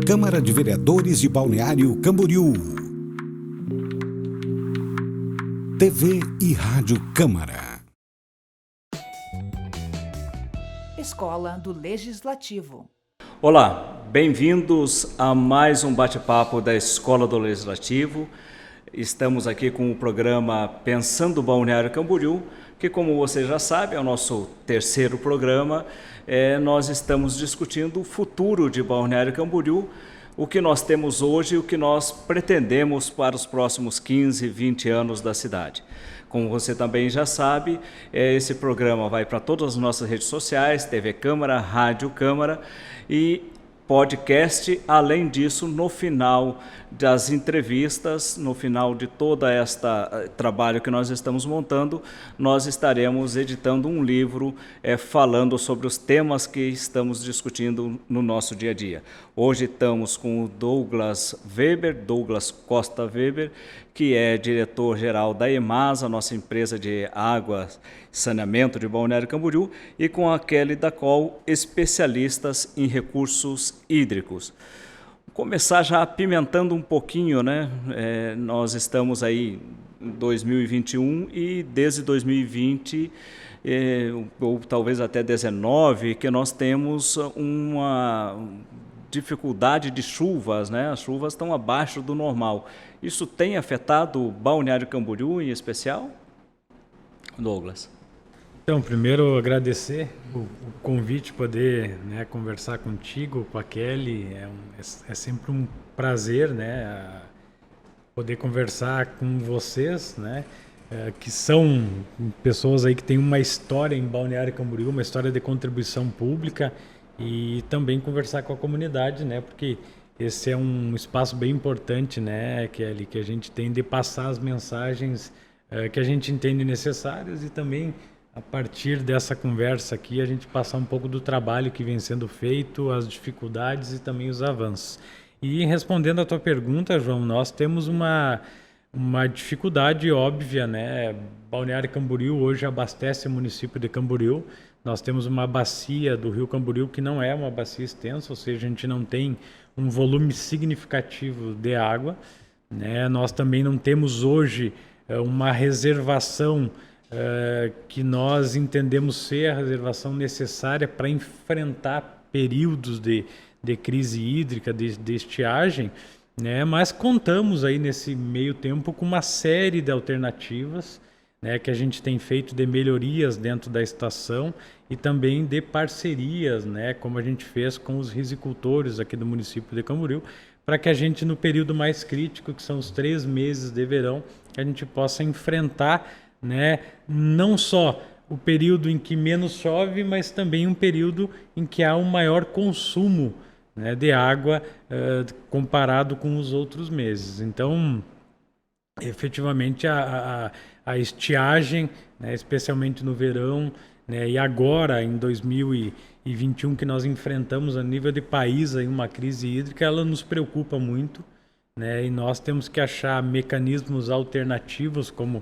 Câmara de Vereadores de Balneário Camboriú. TV e Rádio Câmara. Escola do Legislativo. Olá, bem-vindos a mais um bate-papo da Escola do Legislativo. Estamos aqui com o programa Pensando Balneário Camboriú, que, como você já sabe, é o nosso terceiro programa. Nós estamos discutindo o futuro de Balneário Camboriú, o que nós temos hoje e o que nós pretendemos para os próximos 15, 20 anos da cidade. Como você também já sabe, esse programa vai para todas as nossas redes sociais, TV Câmara, Rádio Câmara e podcast. Além disso, no final das entrevistas, no final de todo este trabalho que nós estamos montando, nós estaremos editando um livro falando sobre os temas que estamos discutindo no nosso dia a dia. Hoje estamos com o Douglas Costa Weber, que é diretor-geral da EMASA, nossa empresa de água e saneamento de Balneário Camboriú, e com a Kelly Dacol, especialistas em recursos hídricos. Vou começar já apimentando um pouquinho, né? Nós estamos aí em 2021 e desde 2020, ou talvez até 2019, que nós temos uma dificuldade de chuvas, né? As chuvas estão abaixo do normal. Isso tem afetado o Balneário Camboriú em especial? Douglas. Então, primeiro agradecer o convite, poder conversar contigo, com a Kelly. É sempre um prazer, poder conversar com vocês, que são pessoas aí que têm uma história em Balneário Camboriú, uma história de contribuição pública, e também conversar com a comunidade, porque esse é um espaço bem importante, Kelly, que a gente tem de passar as mensagens que a gente entende necessárias, e também a partir dessa conversa aqui a gente passar um pouco do trabalho que vem sendo feito, as dificuldades e também os avanços. E respondendo à tua pergunta, João, nós temos uma dificuldade óbvia, Balneário Camboriú hoje abastece o município de Camboriú. Nós temos uma bacia do Rio Camboriú que não é uma bacia extensa, ou seja, a gente não tem um volume significativo de água, Nós também não temos hoje uma reservação que nós entendemos ser a reservação necessária para enfrentar períodos de crise hídrica, de estiagem, mas contamos aí nesse meio tempo com uma série de alternativas que a gente tem feito de melhorias dentro da estação e também de parcerias, como a gente fez com os risicultores aqui do município de Camboriú, para que a gente, no período mais crítico, que são os 3 meses de verão, a gente possa enfrentar não só o período em que menos chove, mas também um período em que há um maior consumo de água comparado com os outros meses. Então, efetivamente, a estiagem, especialmente no verão, e agora em 2021 que nós enfrentamos a nível de país aí uma crise hídrica, ela nos preocupa muito, e nós temos que achar mecanismos alternativos como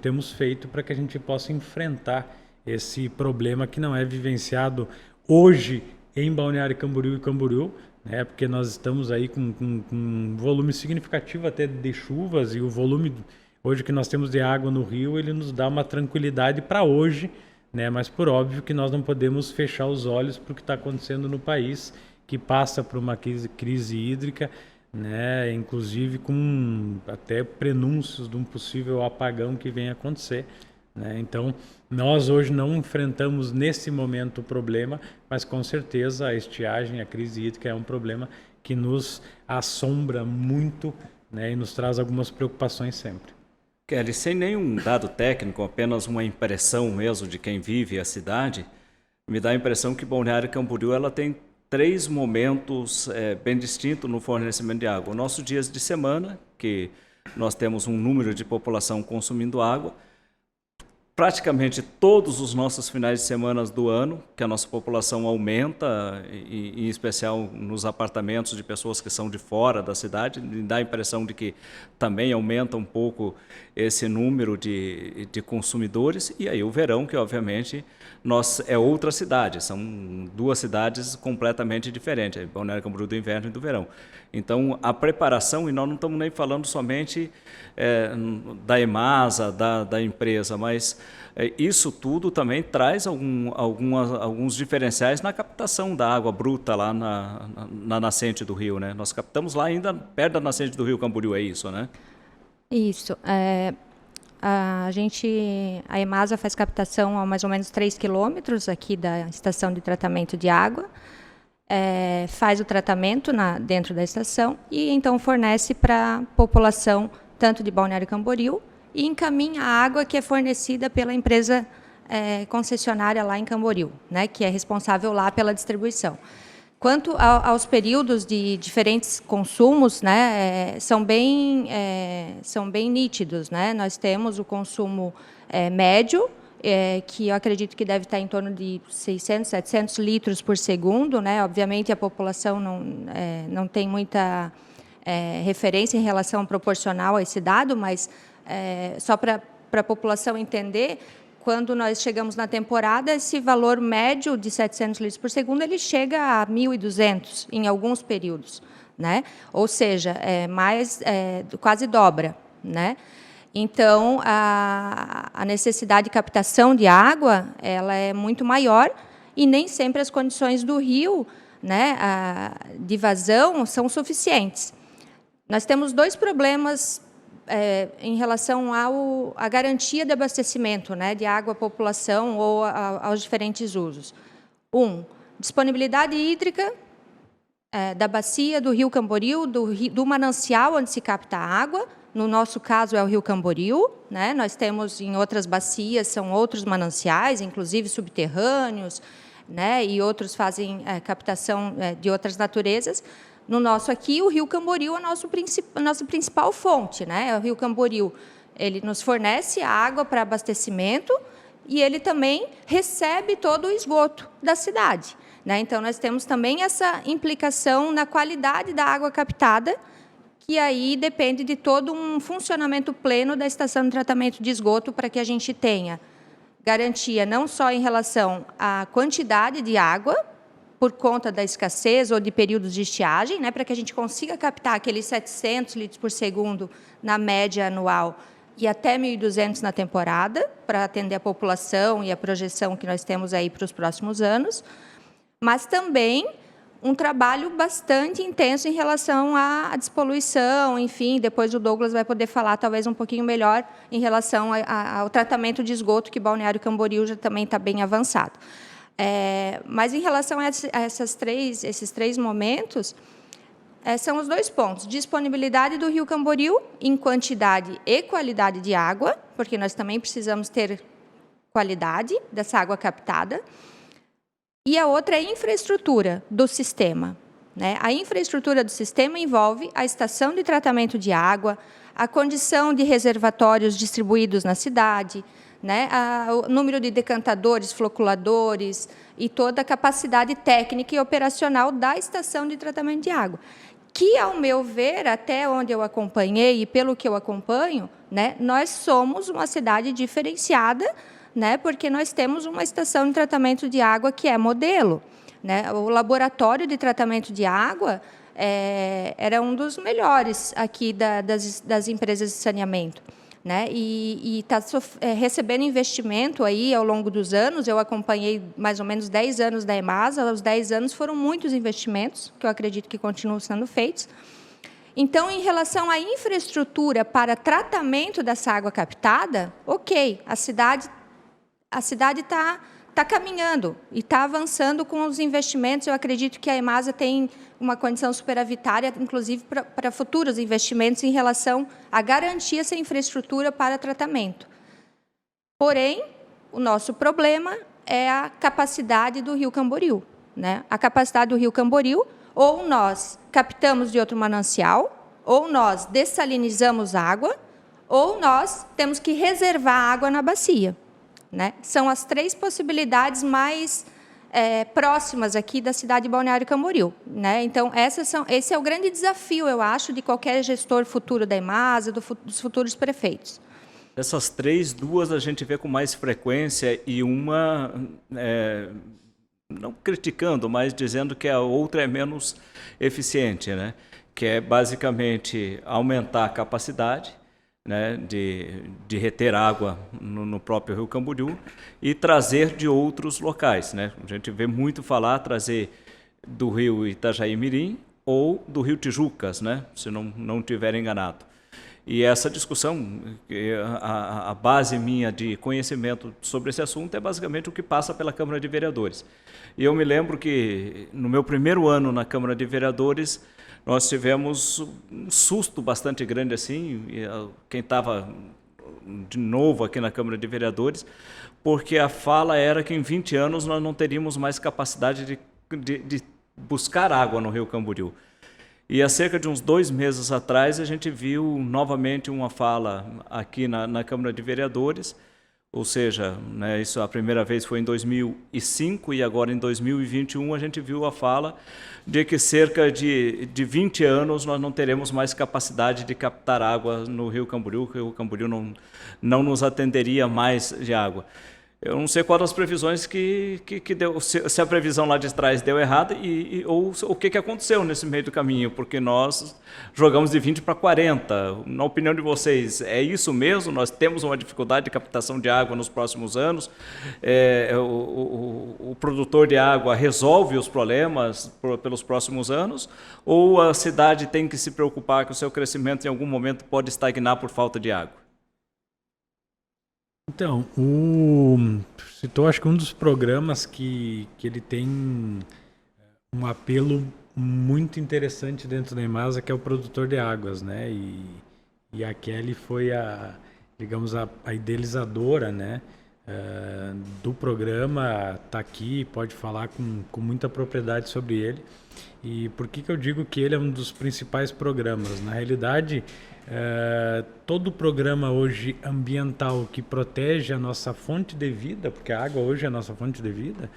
temos feito para que a gente possa enfrentar esse problema que não é vivenciado hoje em Balneário Camboriú e Camboriú, porque nós estamos aí com um volume significativo até de chuvas, e o volume hoje que nós temos de água no rio, ele nos dá uma tranquilidade para hoje, mas por óbvio que nós não podemos fechar os olhos para o que está acontecendo no país, que passa por uma crise hídrica, inclusive com até prenúncios de um possível apagão que venha acontecer. Então, nós hoje não enfrentamos nesse momento o problema, mas com certeza a estiagem, a crise hídrica é um problema que nos assombra muito, e nos traz algumas preocupações sempre. Kelly, sem nenhum dado técnico, apenas uma impressão mesmo de quem vive a cidade, me dá a impressão que Balneário Camboriú ela tem 3 momentos bem distintos no fornecimento de água. Nossos dias de semana, que nós temos um número de população consumindo água, praticamente todos os nossos finais de semana do ano, que a nossa população aumenta, e em especial nos apartamentos de pessoas que são de fora da cidade, dá a impressão de que também aumenta um pouco esse número de consumidores, e aí o verão, que obviamente é outra cidade, são duas cidades completamente diferentes, Balneário Camboriú do inverno e do verão. Então, a preparação, e nós não estamos nem falando somente da EMASA, da empresa, mas isso tudo também traz alguns diferenciais na captação da água bruta lá na nascente do rio, né? Nós captamos lá ainda perto da nascente do rio Camboriú, é isso, né? Isso. A EMASA faz captação a mais ou menos 3 quilômetros aqui da estação de tratamento de água, faz o tratamento dentro da estação e então fornece para a população tanto de Balneário Camboriú e encaminha a água que é fornecida pela empresa concessionária lá em Camboriú, né, que é responsável lá pela distribuição. Quanto aos períodos de diferentes consumos, né, são bem nítidos, né? Nós temos o consumo médio, que eu acredito que deve estar em torno de 600, 700 litros por segundo, né? Obviamente, a população não tem muita referência em relação proporcional a esse dado, mas só para a população entender, quando nós chegamos na temporada, esse valor médio de 700 litros por segundo, ele chega a 1.200 em alguns períodos, né? Ou seja, quase dobra, né? Então, a necessidade de captação de água ela é muito maior e nem sempre as condições do rio, né, de vazão são suficientes. Nós temos 2 problemas em relação à garantia de abastecimento, né, de água à população ou aos diferentes usos. Disponibilidade hídrica da bacia do rio Camboriú, do manancial onde se capta a água. No nosso caso, é o rio Camboriú, né? Nós temos em outras bacias, são outros mananciais, inclusive subterrâneos, né? E outros fazem captação de outras naturezas. No nosso aqui, o rio Camboriú é a nossa principal fonte, né? O rio Camboriú, ele nos fornece água para abastecimento e ele também recebe todo o esgoto da cidade, né? Então, nós temos também essa implicação na qualidade da água captada, que aí depende de todo um funcionamento pleno da estação de tratamento de esgoto para que a gente tenha garantia não só em relação à quantidade de água, por conta da escassez ou de períodos de estiagem, né, para que a gente consiga captar aqueles 700 litros por segundo na média anual e até 1.200 na temporada, para atender a população e a projeção que nós temos aí para os próximos anos, mas também um trabalho bastante intenso em relação à despoluição, enfim, depois o Douglas vai poder falar talvez um pouquinho melhor em relação ao tratamento de esgoto, que Balneário Camboriú já também está bem avançado. Mas em relação a esses três momentos, são os 2 pontos. Disponibilidade do rio Camboriú em quantidade e qualidade de água, porque nós também precisamos ter qualidade dessa água captada. E a outra é a infraestrutura do sistema, né? A infraestrutura do sistema envolve a estação de tratamento de água, a condição de reservatórios distribuídos na cidade, né? O número de decantadores, floculadores e toda a capacidade técnica e operacional da estação de tratamento de água, que, ao meu ver, até onde eu acompanhei e pelo que eu acompanho, né, nós somos uma cidade diferenciada, né, porque nós temos uma estação de tratamento de água que é modelo, né? O laboratório de tratamento de água era um dos melhores aqui das empresas de saneamento, né? E está recebendo investimento aí ao longo dos anos. Eu acompanhei mais ou menos 10 anos da EMASA. Os 10 anos foram muitos investimentos, que eu acredito que continuam sendo feitos. Então, em relação à infraestrutura para tratamento dessa água captada, ok, a cidade está caminhando e está avançando com os investimentos. Eu acredito que a EMASA tem uma condição superavitária, inclusive, para futuros investimentos em relação a garantir essa infraestrutura para tratamento. Porém, o nosso problema é a capacidade do rio Camboriú, né? A capacidade do rio Camboriú, ou nós captamos de outro manancial, ou nós dessalinizamos água, ou nós temos que reservar água na bacia. né? São as 3 possibilidades mais próximas aqui da cidade de Balneário Camboriú, né? Então, esse é o grande desafio, eu acho, de qualquer gestor futuro da EMASA, dos futuros prefeitos. Dessas 3, 2 a gente vê com mais frequência e uma, não criticando, mas dizendo que a outra é menos eficiente, né? Que é basicamente aumentar a capacidade, né, de reter água no próprio Rio Camboriú e trazer de outros locais, né? A gente vê muito falar trazer do rio Itajaí-Mirim ou do rio Tijucas, né? Se não tiver enganado. E essa discussão, a base minha de conhecimento sobre esse assunto é basicamente o que passa pela Câmara de Vereadores. E eu me lembro que no meu primeiro ano na Câmara de Vereadores nós tivemos um susto bastante grande assim, quem estava de novo aqui na Câmara de Vereadores, porque a fala era que em 20 anos nós não teríamos mais capacidade de buscar água no Rio Camboriú. E há cerca de uns 2 meses atrás a gente viu novamente uma fala aqui na Câmara de Vereadores, ou seja, né, isso a primeira vez foi em 2005 e agora em 2021 a gente viu a fala de que cerca de 20 anos nós não teremos mais capacidade de captar água no Rio Camboriú, que o Rio Camboriú não nos atenderia mais de água. Eu não sei qual das previsões que deu, se a previsão lá de trás deu errada ou o que aconteceu nesse meio do caminho, porque nós jogamos de 20 para 40. Na opinião de vocês, é isso mesmo? Nós temos uma dificuldade de captação de água nos próximos anos? O produtor de água resolve os problemas pelos próximos anos? Ou a cidade tem que se preocupar que o seu crescimento em algum momento pode estagnar por falta de água? Então, citou acho que um dos programas que ele tem um apelo muito interessante dentro da EMASA, que é o produtor de águas, né? E a Kelly foi digamos, a idealizadora, né? Do programa, está aqui, pode falar com muita propriedade sobre ele. E por que eu digo que ele é um dos principais programas? Na realidade, todo programa hoje ambiental que protege a nossa fonte de vida, porque a água hoje é a nossa fonte de vida,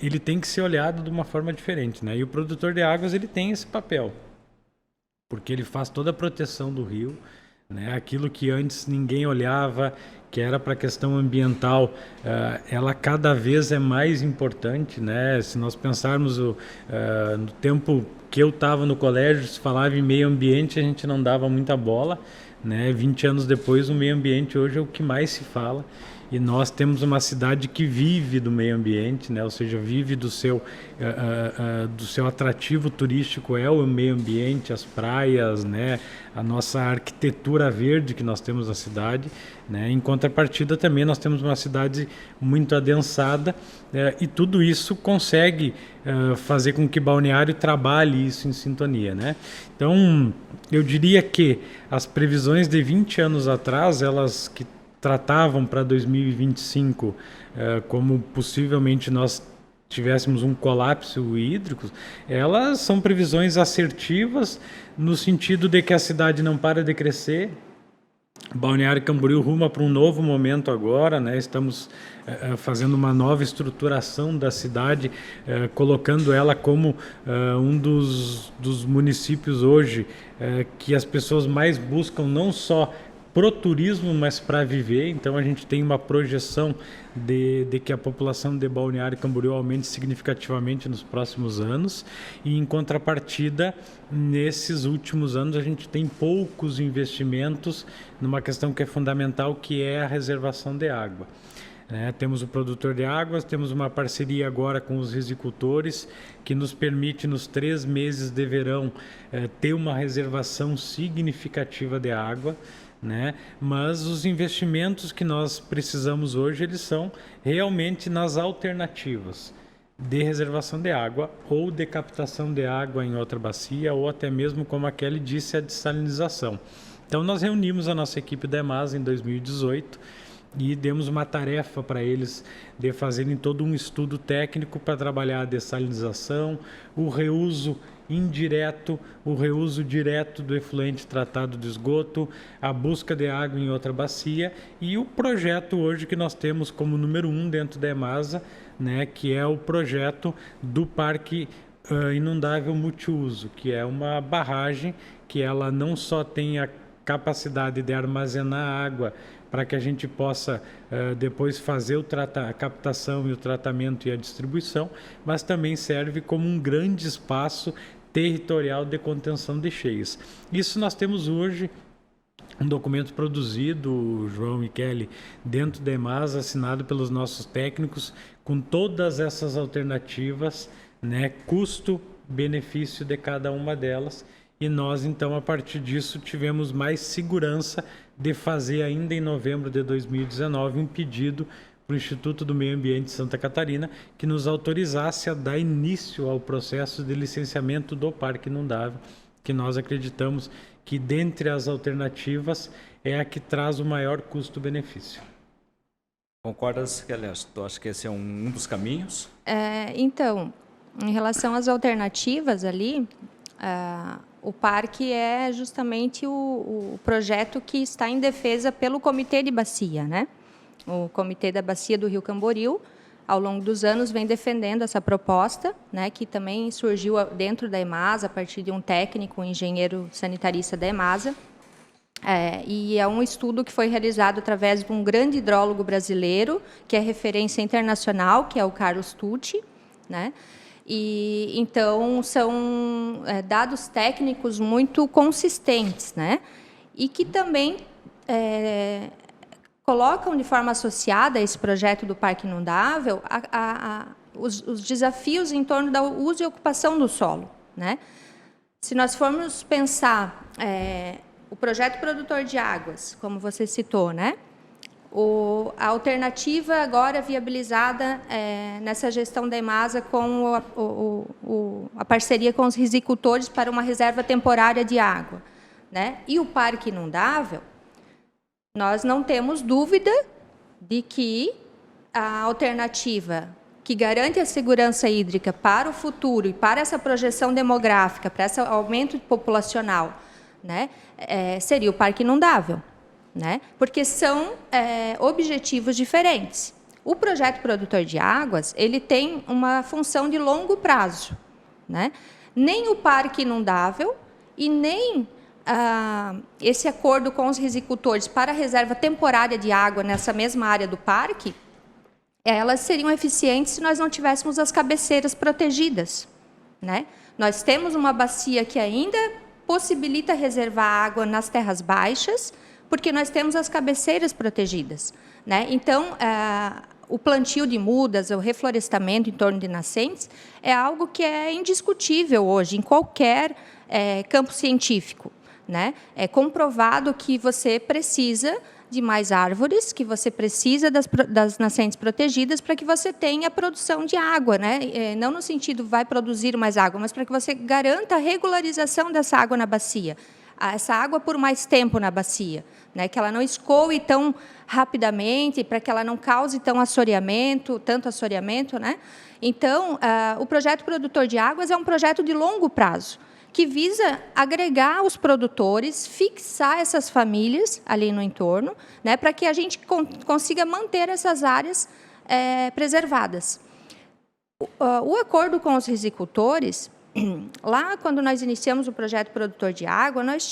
ele tem que ser olhado de uma forma diferente, né? E o produtor de águas ele tem esse papel, porque ele faz toda a proteção do rio, né? Aquilo que antes ninguém olhava, que era para a questão ambiental, ela cada vez é mais importante, né? Se nós pensarmos no tempo que eu estava no colégio, se falava em meio ambiente, a gente não dava muita bola, né? 20 anos depois, o meio ambiente hoje é o que mais se fala. E nós temos uma cidade que vive do meio ambiente, né? Ou seja, vive do seu atrativo turístico, é o meio ambiente, as praias, né? A nossa arquitetura verde que nós temos na cidade, né? Em contrapartida também nós temos uma cidade muito adensada, e tudo isso consegue fazer com que Balneário trabalhe isso em sintonia, né? Então, eu diria que as previsões de 20 anos atrás, elas que tratavam para 2025 como possivelmente nós tivéssemos um colapso hídrico, elas são previsões assertivas no sentido de que a cidade não para de crescer. Balneário Camboriú ruma para um novo momento agora, né? Estamos fazendo uma nova estruturação da cidade, colocando ela como um dos municípios hoje que as pessoas mais buscam, não só pro turismo, mas para viver. Então a gente tem uma projeção de que a população de Balneário Camboriú aumente significativamente nos próximos anos, e em contrapartida, nesses últimos anos a gente tem poucos investimentos numa questão que é fundamental, que é a reservação de água. Temos o produtor de águas, temos uma parceria agora com os risicultores, que nos permite nos 3 meses de verão ter uma reservação significativa de água, né? Mas os investimentos que nós precisamos hoje, eles são realmente nas alternativas de reservação de água ou de captação de água em outra bacia, ou até mesmo, como a Kelly disse, a dessalinização. Então nós reunimos a nossa equipe da EMASA em 2018, e demos uma tarefa para eles de fazerem todo um estudo técnico para trabalhar a dessalinização, o reuso indireto, o reuso direto do efluente tratado de esgoto, a busca de água em outra bacia e o projeto hoje que nós temos como número 1 dentro da EMASA, né, que é o projeto do Parque Inundável Multiuso, que é uma barragem que ela não só tem a capacidade de armazenar água para que a gente possa depois fazer a captação e o tratamento e a distribuição, mas também serve como um grande espaço territorial de contenção de cheias. Isso nós temos hoje um documento produzido, João e Kelly, dentro da EMASA, assinado pelos nossos técnicos, com todas essas alternativas, né, custo-benefício de cada uma delas. E nós, então, a partir disso, tivemos mais segurança de fazer ainda em novembro de 2019 um pedido para o Instituto do Meio Ambiente de Santa Catarina que nos autorizasse a dar início ao processo de licenciamento do Parque Inundável, que nós acreditamos que, dentre as alternativas, é a que traz o maior custo-benefício. Concordas, Kelly? Tu acha que esse é um dos caminhos? Então, em relação às alternativas ali, o parque é justamente o projeto que está em defesa pelo Comitê de Bacia, né? O Comitê da Bacia do Rio Camboriú, ao longo dos anos, vem defendendo essa proposta, né, que também surgiu dentro da EMASA, a partir de um técnico, um engenheiro sanitarista da EMASA. E é um estudo que foi realizado através de um grande hidrólogo brasileiro, que é referência internacional, que é o Carlos Tucci, né? E então são dados técnicos muito consistentes, né? E que também colocam de forma associada a esse projeto do Parque Inundável os desafios em torno do uso e ocupação do solo, né? Se nós formos pensar o projeto produtor de águas, como você citou, né? A alternativa agora viabilizada nessa gestão da EMASA com a parceria com os risicultores para uma reserva temporária de água, né? E o Parque Inundável, nós não temos dúvida de que a alternativa que garante a segurança hídrica para o futuro e para essa projeção demográfica, para esse aumento populacional, né, seria o Parque Inundável, né? Porque são objetivos diferentes. O projeto produtor de águas, ele tem uma função de longo prazo, né? Nem o Parque Inundável e nem esse acordo com os risicultores para a reserva temporária de água nessa mesma área do parque, elas seriam eficientes se nós não tivéssemos as cabeceiras protegidas, né? Nós temos uma bacia que ainda possibilita reservar água nas terras baixas, porque nós temos as cabeceiras protegidas, né? Então, o plantio de mudas, o reflorestamento em torno de nascentes, é algo que é indiscutível hoje, em qualquer campo científico, né? É comprovado que você precisa de mais árvores, que você precisa das nascentes protegidas para que você tenha produção de água, né? Não no sentido vai produzir mais água, mas para que você garanta a regularização dessa água na bacia, essa água por mais tempo na bacia, né? Que ela não escoe tão rapidamente, para que ela não cause tanto assoreamento, né? Então, o projeto produtor de águas é um projeto de longo prazo, que visa agregar os produtores, fixar essas famílias ali no entorno, né, para que a gente consiga manter essas áreas preservadas. O acordo com os risicultores, lá quando nós iniciamos o projeto produtor de água, nós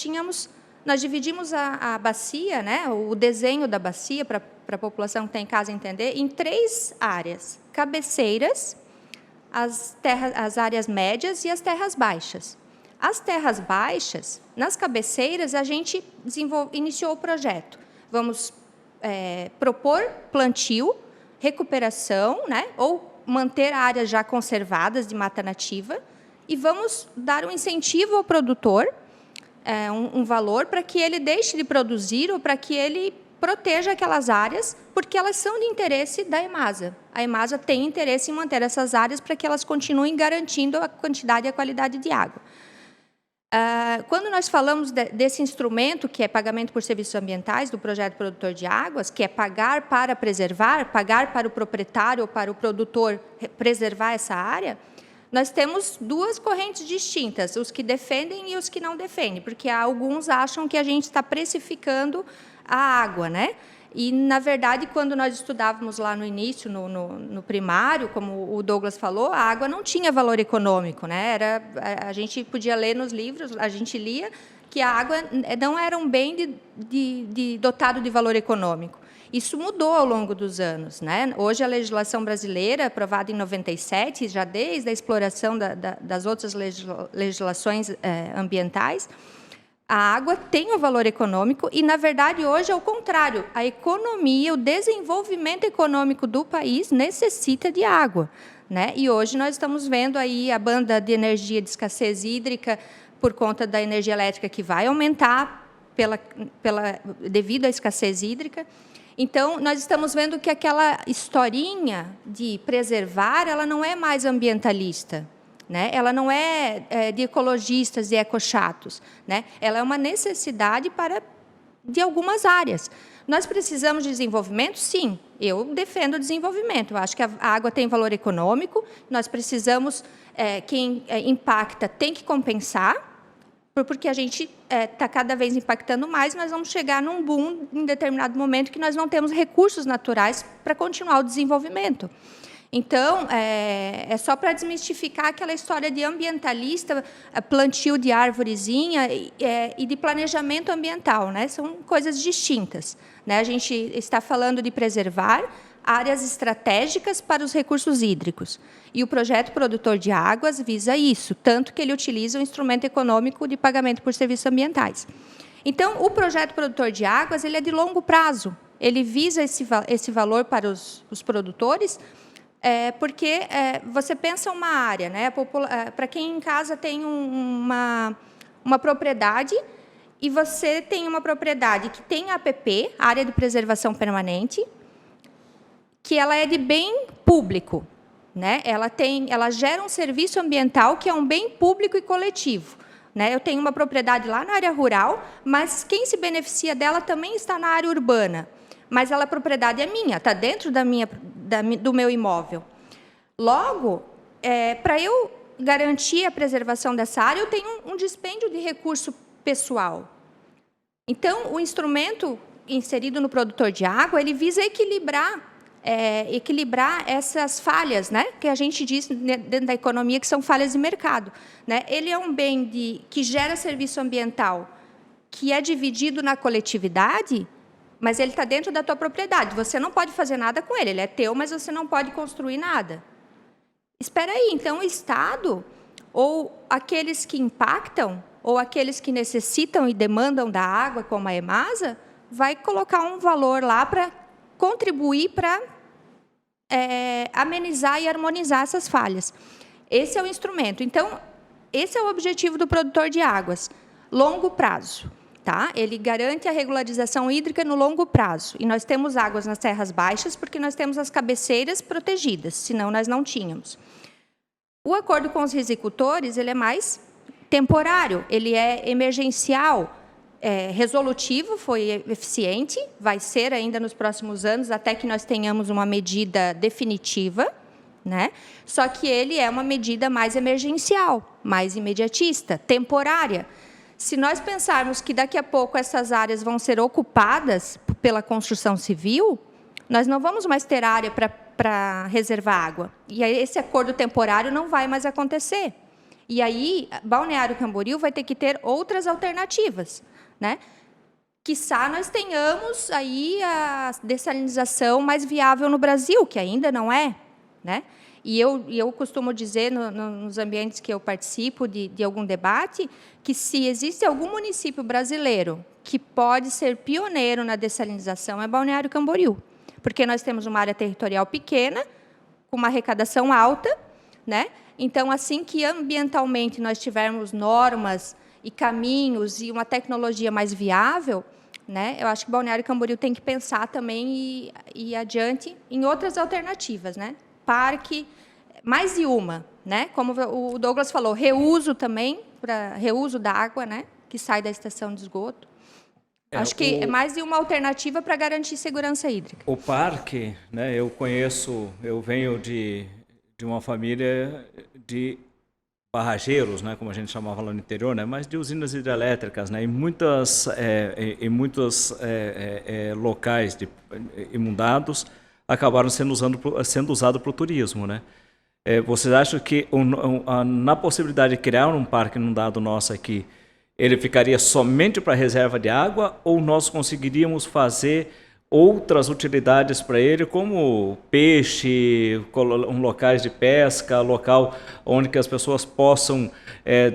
dividimos a bacia, né, o desenho da bacia, para a população que está em casa entender, em 3 áreas: cabeceiras, as áreas médias e as terras baixas. As terras baixas, nas cabeceiras, a gente iniciou o projeto. Vamos propor plantio, recuperação, né, ou manter áreas já conservadas de mata nativa, e vamos dar um incentivo ao produtor, um valor para que ele deixe de produzir ou para que ele proteja aquelas áreas, porque elas são de interesse da EMASA. A EMASA tem interesse em manter essas áreas para que elas continuem garantindo a quantidade e a qualidade de água. Quando nós falamos desse instrumento, que é pagamento por serviços ambientais, do projeto produtor de águas, que é pagar para preservar, pagar para o proprietário ou para o produtor preservar essa área, nós temos duas correntes distintas, os que defendem e os que não defendem, porque alguns acham que a gente está precificando a água, né? E, na verdade, quando nós estudávamos lá no início, no primário, como o Douglas falou, a água não tinha valor econômico, né? A gente podia ler nos livros, a gente lia que a água não era um bem dotado de valor econômico. Isso mudou ao longo dos anos, né? Hoje, a legislação brasileira, aprovada em 97, já desde a exploração das outras legislações ambientais, a água tem um valor econômico e, na verdade, hoje é o contrário. A economia, o desenvolvimento econômico do país necessita de água, né? E hoje nós estamos vendo aí a banda de energia de escassez hídrica por conta da energia elétrica que vai aumentar devido à escassez hídrica. Então, nós estamos vendo que aquela historinha de preservar, ela não é mais ambientalista, né? Ela não é de ecologistas e ecochatos, né? Ela é uma necessidade de algumas áreas. Nós precisamos de desenvolvimento? Sim, eu defendo o desenvolvimento. Eu acho que a água tem valor econômico, nós precisamos, quem impacta tem que compensar, porque a gente está cada vez impactando mais, nós vamos chegar num boom em determinado momento que nós não temos recursos naturais para continuar o desenvolvimento. Então, é só para desmistificar aquela história de ambientalista, plantio de árvorezinha e de planejamento ambiental, né? São coisas distintas, né? A gente está falando de preservar áreas estratégicas para os recursos hídricos. E o projeto produtor de águas visa isso, tanto que ele utiliza o instrumento econômico de pagamento por serviços ambientais. Então, o projeto produtor de águas ele é de longo prazo. Ele visa esse valor para os produtores, porque você pensa uma área, né? Para quem em casa tem uma propriedade e você tem uma propriedade que tem APP, Área de Preservação Permanente, que ela é de bem público, né? Ela gera um serviço ambiental que é um bem público e coletivo, né? Eu tenho uma propriedade lá na área rural, mas quem se beneficia dela também está na área urbana. Mas a propriedade é minha, está dentro do meu imóvel. Logo, para eu garantir a preservação dessa área, eu tenho um dispêndio de recurso pessoal. Então, o instrumento inserido no produtor de água, ele visa equilibrar essas falhas, né, que a gente diz dentro da economia que são falhas de mercado, né? Ele é um bem que gera serviço ambiental, que é dividido na coletividade, mas ele está dentro da tua propriedade. Você não pode fazer nada com ele. Ele é teu, mas você não pode construir nada. Espera aí. Então, o Estado, ou aqueles que impactam, ou aqueles que necessitam e demandam da água, como a EMASA, vai colocar um valor lá para contribuir para amenizar e harmonizar essas falhas. Esse é o instrumento. Então, esse é o objetivo do produtor de águas. Longo prazo. Tá? Ele garante a regularização hídrica no longo prazo. E nós temos águas nas terras baixas porque nós temos as cabeceiras protegidas, senão nós não tínhamos. O acordo com os risicultores ele é mais temporário, ele é emergencial, resolutivo, foi eficiente, vai ser ainda nos próximos anos, até que nós tenhamos uma medida definitiva, né? Só que ele é uma medida mais emergencial, mais imediatista, temporária. Se nós pensarmos que daqui a pouco essas áreas vão ser ocupadas pela construção civil, nós não vamos mais ter área para reservar água. E aí esse acordo temporário não vai mais acontecer. E aí, Balneário Camboriú vai ter que ter outras alternativas, né? Quiçá nós tenhamos aí a dessalinização mais viável no Brasil, que ainda não é, né? E eu costumo dizer, nos ambientes que eu participo de algum debate, que se existe algum município brasileiro que pode ser pioneiro na dessalinização, é Balneário Camboriú. Porque nós temos uma área territorial pequena, com uma arrecadação alta, né? Então, assim que ambientalmente nós tivermos normas e caminhos e uma tecnologia mais viável, né, eu acho que Balneário Camboriú tem que pensar também e ir adiante em outras alternativas, né? Parque, mais de uma, né? Como o Douglas falou, reuso também, para reuso da água, né? Que sai da estação de esgoto. Acho que é mais de uma alternativa para garantir segurança hídrica. O parque, né? Eu venho de uma família de barrageiros, né, como a gente chamava lá no interior, né, mas de usinas hidrelétricas, né, em muitos locais inundados acabaram sendo usados para o turismo, né. Vocês acham que na possibilidade de criar um parque inundado nosso aqui, ele ficaria somente para reserva de água ou nós conseguiríamos fazer outras utilidades para ele, como peixe, locais de pesca, local onde que as pessoas possam,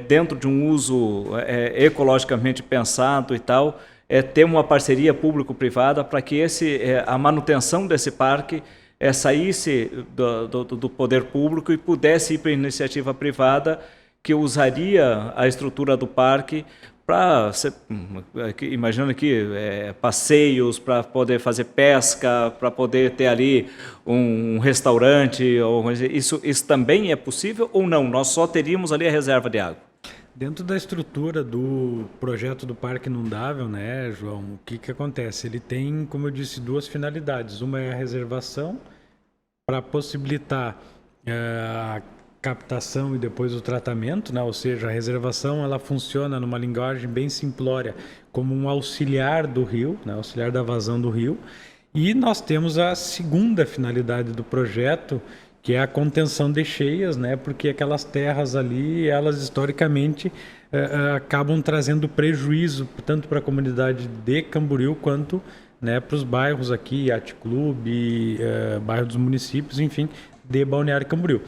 dentro de um uso ecologicamente pensado e tal, ter uma parceria público-privada para que a manutenção desse parque saísse do poder público e pudesse ir para a iniciativa privada que usaria a estrutura do parque para, imagina aqui, passeios, para poder fazer pesca, para poder ter ali um restaurante. Isso também é possível ou não? Nós só teríamos ali a reserva de água. Dentro da estrutura do projeto do Parque Inundável, né, João, o que acontece? Ele tem, como eu disse, duas finalidades. Uma é a reservação, para possibilitar a captação e depois o tratamento, né? Ou seja, a reservação ela funciona numa linguagem bem simplória como um auxiliar do rio, né? Auxiliar da vazão do rio. E nós temos a segunda finalidade do projeto, que é a contenção de cheias, né? Porque aquelas terras ali, elas historicamente acabam trazendo prejuízo tanto para a comunidade de Camboriú quanto, né, para os bairros aqui, Yacht Club, bairro dos municípios, enfim, de Balneário Camboriú.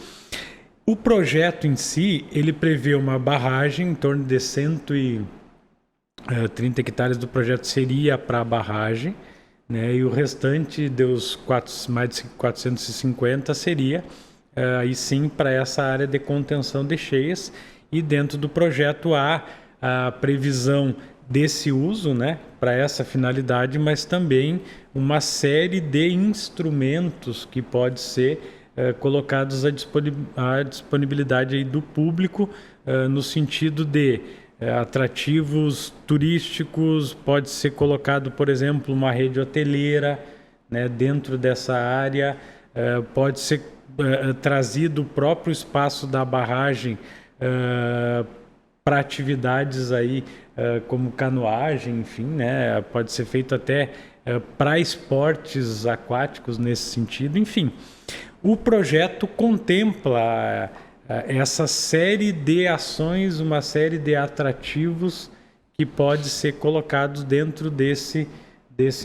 O projeto em si, ele prevê uma barragem, em torno de 130 hectares do projeto seria para a barragem, né, e o restante dos mais de 450 seria, aí sim, para essa área de contenção de cheias, e dentro do projeto há a previsão desse uso, né, para essa finalidade, mas também uma série de instrumentos que pode ser colocados à disponibilidade aí do público, no sentido de atrativos turísticos, pode ser colocado, por exemplo, uma rede hoteleira, né, dentro dessa área, pode ser trazido o próprio espaço da barragem para atividades aí, como canoagem, enfim, né, pode ser feito até para esportes aquáticos nesse sentido, enfim. O projeto contempla essa série de ações, uma série de atrativos que pode ser colocados dentro desse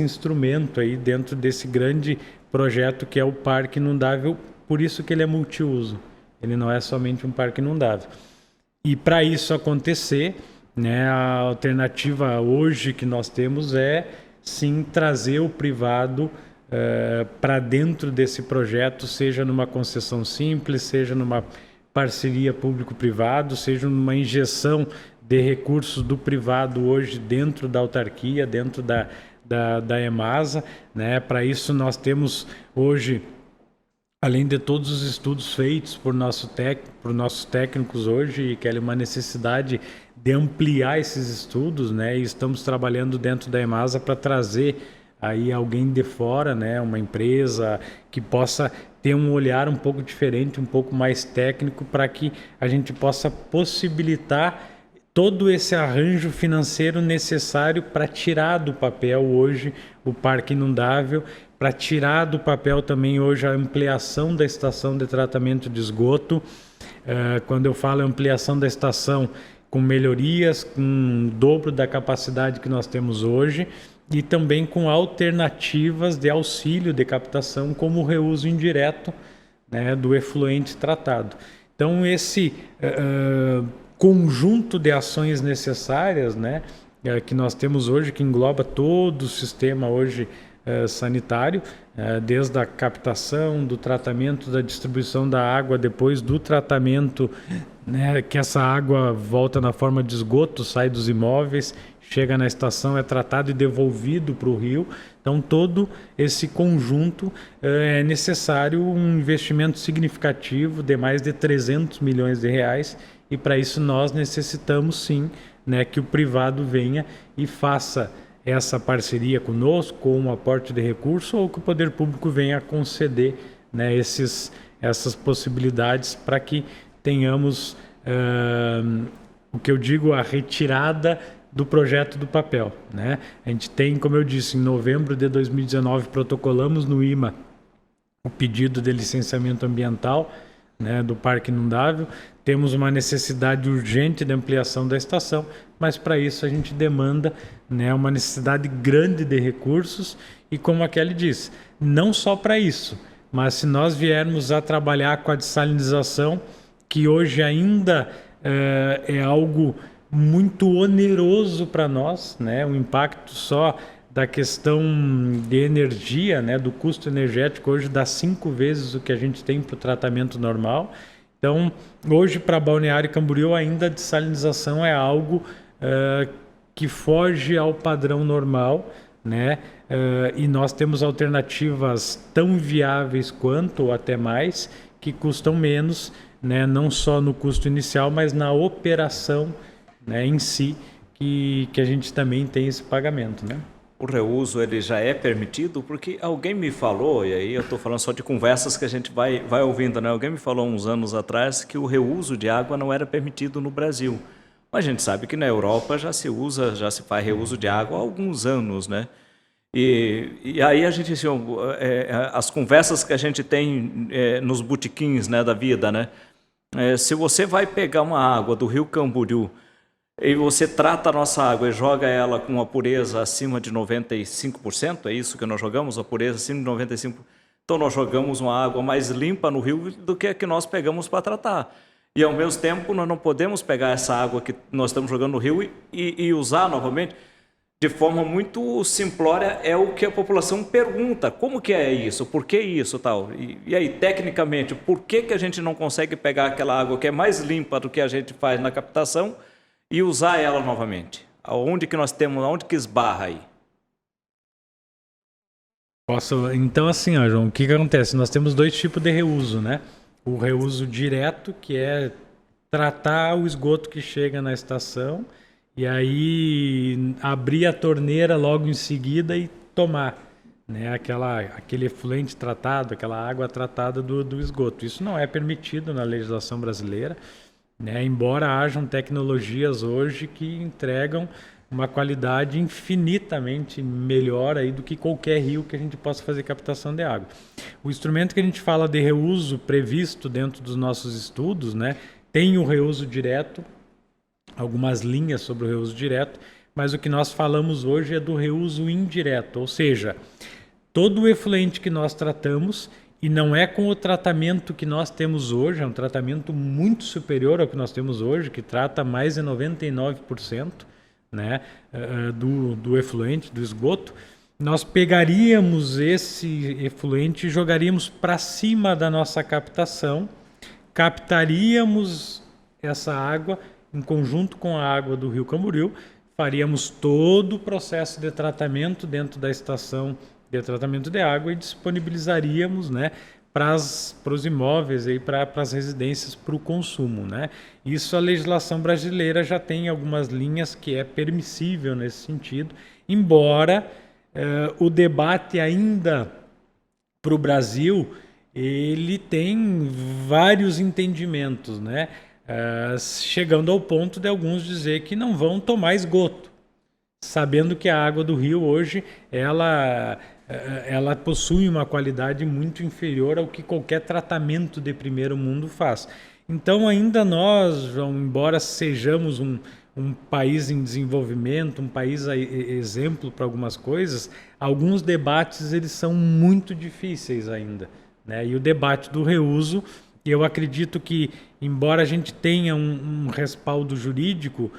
instrumento aí, dentro desse grande projeto que é o Parque Inundável, por isso que ele é multiuso, ele não é somente um parque inundável. E para isso acontecer, né, a alternativa hoje que nós temos é sim trazer o privado para dentro desse projeto, seja numa concessão simples, seja numa parceria público-privado, seja numa injeção de recursos do privado hoje dentro da autarquia, dentro da EMASA, né? Para isso nós temos hoje, além de todos os estudos feitos por nossos técnicos hoje, que é uma necessidade de ampliar esses estudos, né? E estamos trabalhando dentro da EMASA para trazer aí alguém de fora, né, uma empresa que possa ter um olhar um pouco diferente, um pouco mais técnico, para que a gente possa possibilitar todo esse arranjo financeiro necessário para tirar do papel hoje o Parque Inundável, para tirar do papel também hoje a ampliação da estação de tratamento de esgoto. Quando eu falo ampliação da estação, com melhorias, com um dobro da capacidade que nós temos hoje, e também com alternativas de auxílio de captação, como o reuso indireto, né, do efluente tratado. Então, esse conjunto de ações necessárias, né, que nós temos hoje, que engloba todo o sistema hoje sanitário, desde a captação, do tratamento, da distribuição da água, depois do tratamento, né, que essa água volta na forma de esgoto, sai dos imóveis, chega na estação, é tratado e devolvido para o rio. Então, todo esse conjunto é necessário um investimento significativo de mais de 300 milhões de reais, e para isso nós necessitamos sim, né, que o privado venha e faça essa parceria conosco, com um aporte de recurso, ou que o poder público venha a conceder, né, essas possibilidades para que tenhamos o que eu digo, a retirada do projeto do papel, né? A gente tem, como eu disse, em novembro de 2019 protocolamos no IMA o pedido de licenciamento ambiental, né, do Parque Inundável. Temos uma necessidade urgente de ampliação da estação, mas para isso a gente demanda, né, uma necessidade grande de recursos, e como a Kelly disse, não só para isso, mas se nós viermos a trabalhar com a dessalinização, que hoje ainda é algo muito oneroso para nós, né? O impacto só da questão de energia, né, do custo energético hoje dá 5 vezes o que a gente tem para o tratamento normal. Então, hoje para Balneário Camboriú ainda a dessalinização é algo que foge ao padrão normal, né? E nós temos alternativas tão viáveis quanto, ou até mais, que custam menos, né? Não só no custo inicial, mas na operação, né, em si, que a gente também tem esse pagamento, né? O reuso ele já é permitido? Porque alguém me falou, e aí eu estou falando só de conversas que a gente vai ouvindo, né? Alguém me falou uns anos atrás que o reuso de água não era permitido no Brasil. Mas a gente sabe que na Europa já se faz reuso de água há alguns anos, né? E aí a gente, assim, as conversas que a gente tem nos botequins, né, da vida, né? Se você vai pegar uma água do Rio Camboriú e você trata a nossa água e joga ela com uma pureza acima de 95%, é isso que nós jogamos, a pureza acima de 95%, então nós jogamos uma água mais limpa no rio do que a que nós pegamos para tratar. E ao mesmo tempo nós não podemos pegar essa água que nós estamos jogando no rio e usar novamente. De forma muito simplória, é o que a população pergunta. Como que é isso? Por que isso? Tal? E aí, tecnicamente, por que a gente não consegue pegar aquela água que é mais limpa do que a gente faz na captação e usar ela novamente? Aonde que nós temos, aonde que esbarra aí? Então, assim, ó, João, o que acontece? Nós temos 2 tipos de reuso, né? O reuso direto, que é tratar o esgoto que chega na estação, e aí abrir a torneira logo em seguida e tomar, né, aquele efluente tratado, aquela água tratada do esgoto. Isso não é permitido na legislação brasileira, né, embora hajam tecnologias hoje que entregam uma qualidade infinitamente melhor aí do que qualquer rio que a gente possa fazer captação de água. O instrumento que a gente fala de reuso previsto dentro dos nossos estudos, né, tem o reuso direto, algumas linhas sobre o reuso direto, mas o que nós falamos hoje é do reuso indireto, ou seja, todo o efluente que nós tratamos, e não é com o tratamento que nós temos hoje, é um tratamento muito superior ao que nós temos hoje, que trata mais de 99%, né, do efluente, do esgoto. Nós pegaríamos esse efluente e jogaríamos para cima da nossa captação, captaríamos essa água em conjunto com a água do Rio Camboriú, faríamos todo o processo de tratamento dentro da estação de tratamento de água e disponibilizaríamos, né, para os imóveis, para as residências, para o consumo, né? Isso a legislação brasileira já tem algumas linhas que é permissível nesse sentido, embora o debate ainda para o Brasil ele tem vários entendimentos, né? Chegando ao ponto de alguns dizer que não vão tomar esgoto, sabendo que a água do rio hoje ela possui uma qualidade muito inferior ao que qualquer tratamento de primeiro mundo faz. Então ainda nós, João, embora sejamos um país em desenvolvimento, um país exemplo para algumas coisas, alguns debates eles são muito difíceis ainda, né? E o debate do reuso, eu acredito que, embora a gente tenha um respaldo jurídico,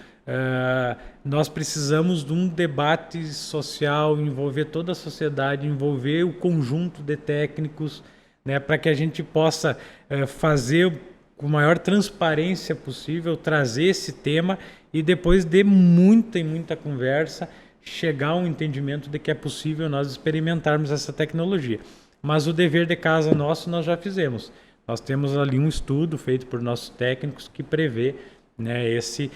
nós precisamos de um debate social, envolver toda a sociedade, envolver o conjunto de técnicos, né, para que a gente possa fazer com a maior transparência possível, trazer esse tema e depois de muita e muita conversa, chegar a um entendimento de que é possível nós experimentarmos essa tecnologia. Mas o dever de casa nosso nós já fizemos. Nós temos ali um estudo feito por nossos técnicos que prevê, né, esse